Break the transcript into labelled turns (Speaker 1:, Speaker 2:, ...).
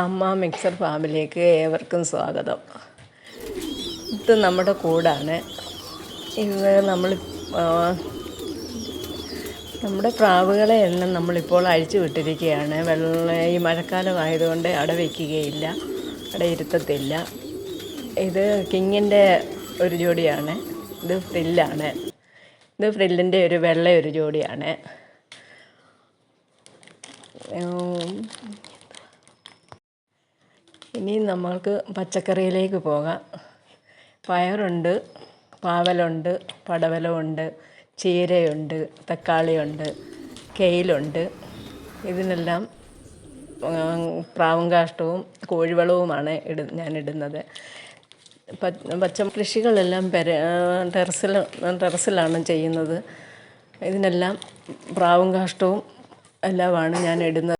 Speaker 1: അമ്മ മിക്സർ ഫാമിലേക്ക് ഏവർക്കും സ്വാഗതം. ഇത് നമ്മുടെ കൂടാണ്. ഇത് നമ്മുടെ പ്രാവുകളെ എല്ലാം നമ്മളിപ്പോൾ അഴിച്ചു വിട്ടിരിക്കുകയാണ്. ഈ മഴക്കാലമായതുകൊണ്ട് അട വയ്ക്കുകയില്ല, അട ഇരുത്തത്തില്ല. ഇത് കിങ്ങിൻ്റെ ഒരു ജോഡിയാണ്. ഇത് ഫ്രില്ലാണ്. ഇത് ഫ്രില്ലിൻ്റെ ഒരു വെള്ള ഒരു ജോഡിയാണ്. ഇനി നമ്മൾക്ക് പച്ചക്കറിയിലേക്ക് പോകാം. പയറുണ്ട്, പാവലുണ്ട്, പടവലമുണ്ട്, ചീരയുണ്ട്, തക്കാളിയുണ്ട്, കെയിലുണ്ട്. ഇതിനെല്ലാം പ്രാവും കാഷ്ടവും കോഴിവളവുമാണ് ഞാനിടുന്നത്. കൃഷികളെല്ലാം ടെറസിലാണ് ചെയ്യുന്നത്. ഇതിനെല്ലാം പ്രാവും കാഷ്ടവും എല്ലാമാണ് ഞാൻ ഇടുന്നത്.